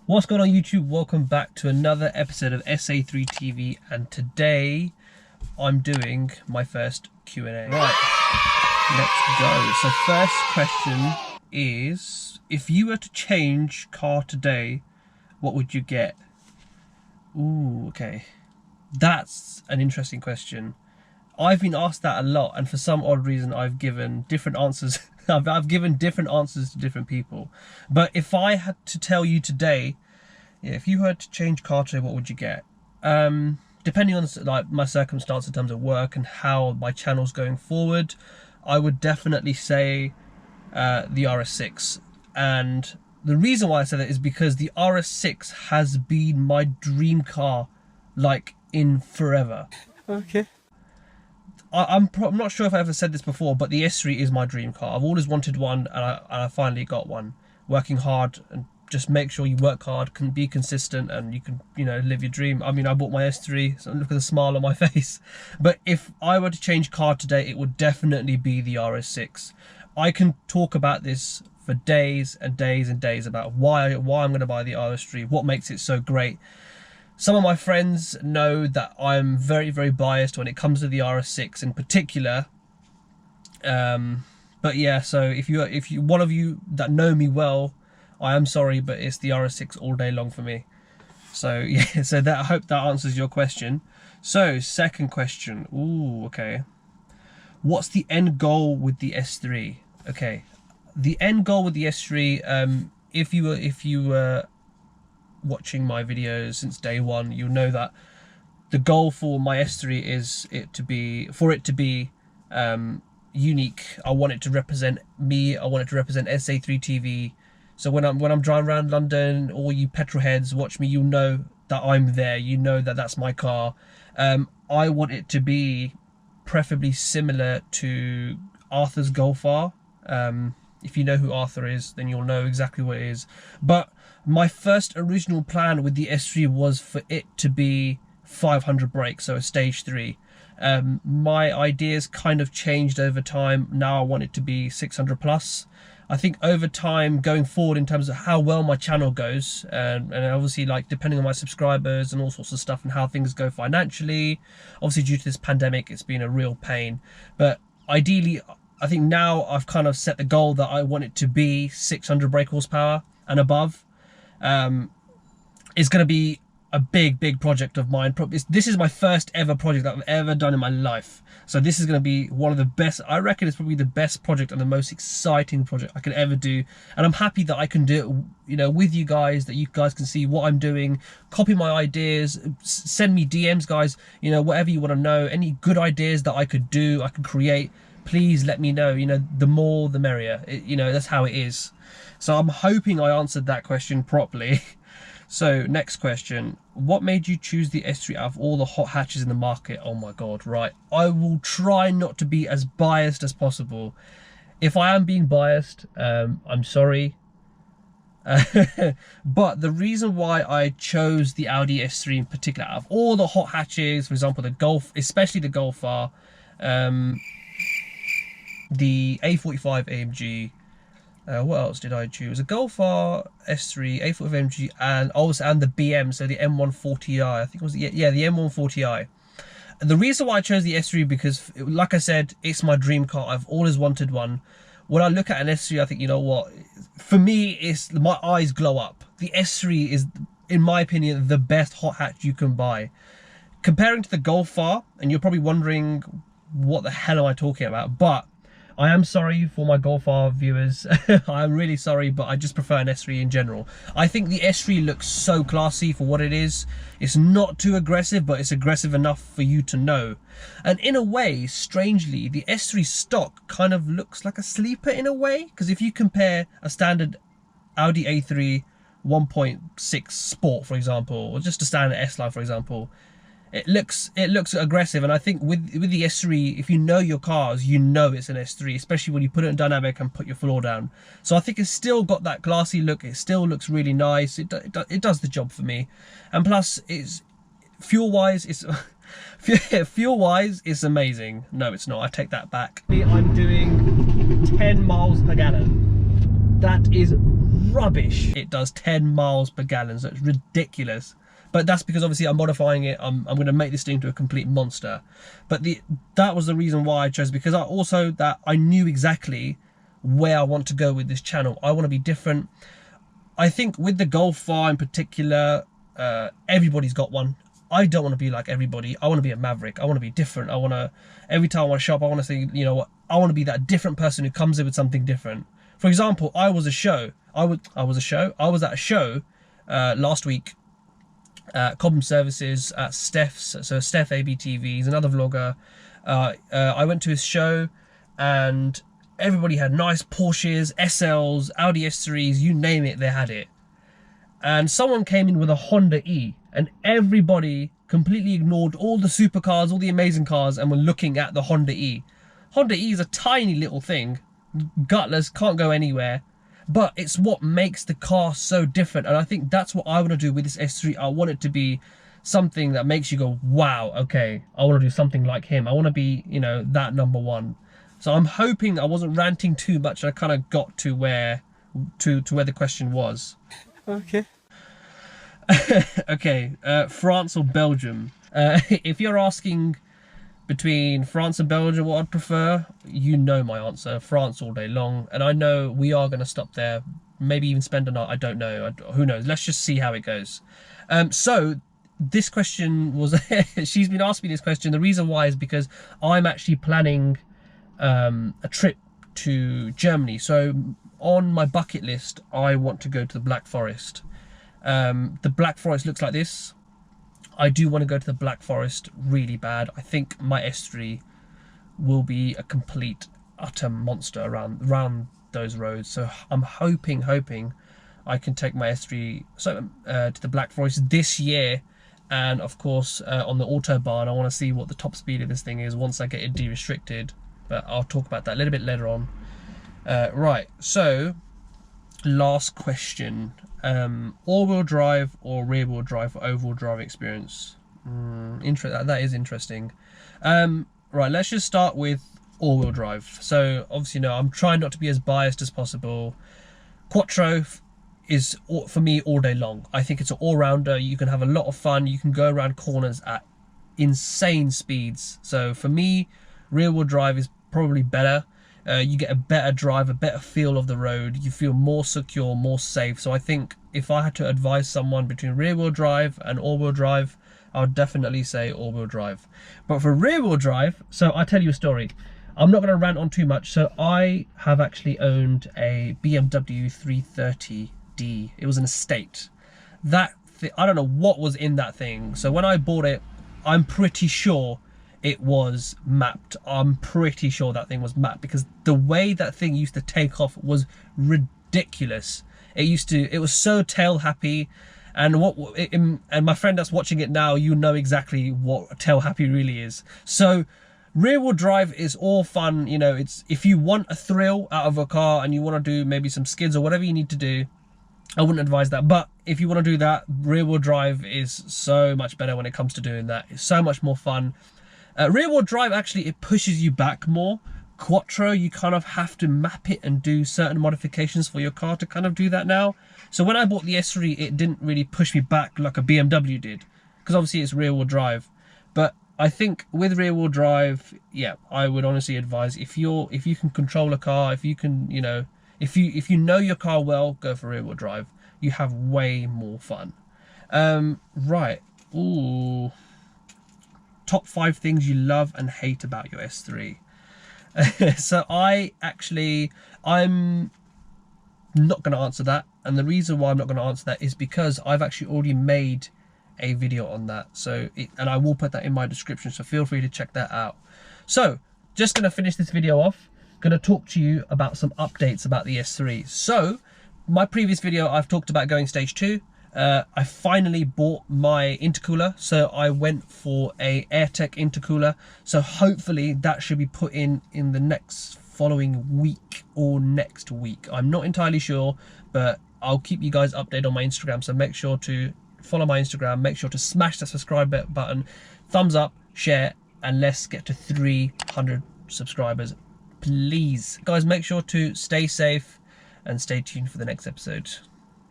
What's going on YouTube? Welcome back to another episode of Sa3 TV, and today I'm doing my first Q&A. Right, let's go. So first question is, if you were to change car today, what would you get? Ooh, okay. That's an interesting question. I've been asked that a lot, and for some odd reason I've given different answers. I've given different answers to different people. But if I had to tell you today, if you had to change car today, what would you get? Depending on like my circumstance in terms of work and how my channel's going forward, I would definitely say the RS6. And the reason why I say that is because the RS6 has been my dream car, like, in forever. Okay. I'm not sure if I ever said this before, but the S3 is my dream car. I've always wanted one, and I finally got one. Working hard, and just make sure you work hard, can be consistent, and you can, you know, live your dream. I mean, I bought my S3, so look at the smile on my face. But if I were to change car today, it would definitely be the RS6. I can talk about this for days and days and days about why I'm going to buy the RS3, what makes it so great. Some of my friends know that I'm very, very biased when it comes to the RS6 in particular. But yeah, so if you one of you that know me well, I am sorry, but it's the RS6 all day long for me. So yeah, so that, I hope that answers your question. So second question. Ooh, okay. What's the end goal with the S3? Okay, the end goal with the S3. If you were watching my videos since day one, you'll know that the goal for my S3 is for it to be unique. I want it to represent me. I want it to represent Sa3 TV. So when I'm driving around London, all you petrol heads watch me, you'll know that I'm there. You know that that's my car. I want it to be preferably similar to Arthur's Golf R. If you know who Arthur is, then you'll know exactly what it is. But my first original plan with the S3 was for it to be 500 brake, so a stage 3. My ideas kind of changed over time. Now I want it to be 600 plus. I think over time, going forward, in terms of how well my channel goes, and obviously, like, depending on my subscribers and all sorts of stuff and how things go financially, obviously due to this pandemic, it's been a real pain. But ideally, I think now I've kind of set the goal that I want it to be 600 brake horsepower and above. It's going to be a big project of mine. This is my first ever project that I've ever done in my life. So this is going to be one of the best. I reckon it's probably the best project and the most exciting project I could ever do. And I'm happy that I can do it, you know, with you guys, that you guys can see what I'm doing, copy my ideas, send me DMs, guys, you know, whatever you want to know, any good ideas that I could do, I could create, please let me know. You know, the more the merrier. You know, that's how it is. So I'm hoping I answered that question properly. So next question, what made you choose the S3 out of all the hot hatches in the market? Oh my god, right. I will try not to be as biased as possible. If I am being biased, I'm sorry. But the reason why I chose the Audi S3 in particular, out of all the hot hatches, for example, the Golf, especially the Golf R, the A45 AMG, what else did I choose? A Golf R, S3, A45 AMG, and also the BM, so the M140i. I think it was, yeah, the M140i. The reason why I chose the S3 because, like I said, it's my dream car. I've always wanted one. When I look at an S3, I think, you know what? For me, my eyes glow up. The S3 is, in my opinion, the best hot hatch you can buy. Comparing to the Golf R, and you're probably wondering, what the hell am I talking about? But I am sorry for my Golf R viewers. I'm really sorry, but I just prefer an S3 in general. I think the S3 looks so classy for what it is. It's not too aggressive, but it's aggressive enough for you to know. And in a way, strangely, the S3 stock kind of looks like a sleeper in a way. Because if you compare a standard Audi A3 1.6 Sport, for example, or just a standard S-Line, for example, it looks aggressive. And I think with the S3, if you know your cars, you know it's an S3, especially when you put it in dynamic and put your floor down. So I think it's still got that classy look. It still looks really nice. It does the job for me. And plus, it's fuel-wise, it's amazing. No, it's not. I take that back. I'm doing 10 miles per gallon. That is rubbish. It does 10 miles per gallon, so it's ridiculous. But that's because obviously I'm modifying it. I'm going to make this thing into a complete monster. But that was the reason why I chose, because I knew exactly where I want to go with this channel. I want to be different. I think with the Golf R in particular, everybody's got one. I don't want to be like everybody. I want to be a maverick. I want to be different. Every time I want to shop, I want to say, you know what, I want to be that different person who comes in with something different. For example, I was at a show last week, Cobham Services at Steph's. So Steph ABTV is another vlogger. I went to his show and everybody had nice Porsches, SLs, Audi S3s, you name it, they had it. And someone came in with a Honda E, and everybody completely ignored all the supercars, all the amazing cars, and were looking at the Honda E. Honda E is a tiny little thing, gutless, can't go anywhere, but it's what makes the car so different. And I think that's what I want to do with this S3. I want it to be something that makes you go, wow, okay, I want to do something like him. I want to be, you know, that number one. So I'm hoping I wasn't ranting too much. I kind of got to where the question was. Okay. Okay, France or Belgium? If you're asking between France and Belgium what I'd prefer, you know my answer. France all day long. And I know we are going to stop there, maybe even spend a night, I don't know, who knows. Let's just see how it goes. So this question was she's been asking me this question. The reason why is because I'm actually planning a trip to Germany. So on my bucket list, I want to go to the Black Forest. The Black Forest looks like this. I do want to go to the Black Forest really bad. I think my S3 will be a complete, utter monster around those roads. So I'm hoping I can take my S3 to the Black Forest this year. And of course, on the Autobahn, I want to see what the top speed of this thing is once I get it de-restricted. But I'll talk about that a little bit later on. Right, so last question. All-wheel drive or rear-wheel drive for overall driving experience? That is interesting. Right, let's just start with all-wheel drive. So obviously, no, I'm trying not to be as biased as possible. Quattro is, for me, all day long. I think it's an all-rounder. You can have a lot of fun. You can go around corners at insane speeds. So for me, rear-wheel drive is probably better. You get a better drive, a better feel of the road. You feel more secure, more safe. So I think if I had to advise someone between rear-wheel drive and all-wheel drive, I would definitely say all-wheel drive. But for rear-wheel drive, so I'll tell you a story. I'm not going to rant on too much. So I have actually owned a BMW 330D. It was an estate. I don't know what was in that thing. So when I bought it, I'm pretty sure it was mapped. I'm pretty sure that thing was mapped, because the way that thing used to take off was ridiculous. It was so tail happy, and my friend that's watching it now, you know exactly what tail happy really is. So rear wheel drive is all fun, you know. It's, if you want a thrill out of a car and you want to do maybe some skids or whatever you need to do, I wouldn't advise that. But if you want to do that, rear wheel drive is so much better when it comes to doing that. It's so much more fun. Rear wheel drive, actually, it pushes you back more. Quattro, you kind of have to map it and do certain modifications for your car to kind of do that now. So when I bought the S3, it didn't really push me back like a BMW did, because obviously it's rear wheel drive. But I think with rear wheel drive, yeah, I would honestly advise, if you can control a car, if you can, you know, if you know your car well, go for rear wheel drive. You have way more fun. Right. Ooh. Top 5 things you love and hate about your S3. So I'm not going to answer that. And the reason why I'm not going to answer that is because I've actually already made a video on that. And I will put that in my description. So feel free to check that out. So just going to finish this video off. Going to talk to you about some updates about the S3. So my previous video, I've talked about going stage 2. I finally bought my intercooler, so I went for a AirTech intercooler. So hopefully that should be put in the next following week or next week. I'm not entirely sure, but I'll keep you guys updated on my Instagram. So make sure to follow my Instagram. Make sure to smash the subscribe button, thumbs up, share, and let's get to 300 subscribers, please. Guys, make sure to stay safe. and stay tuned for the next episode.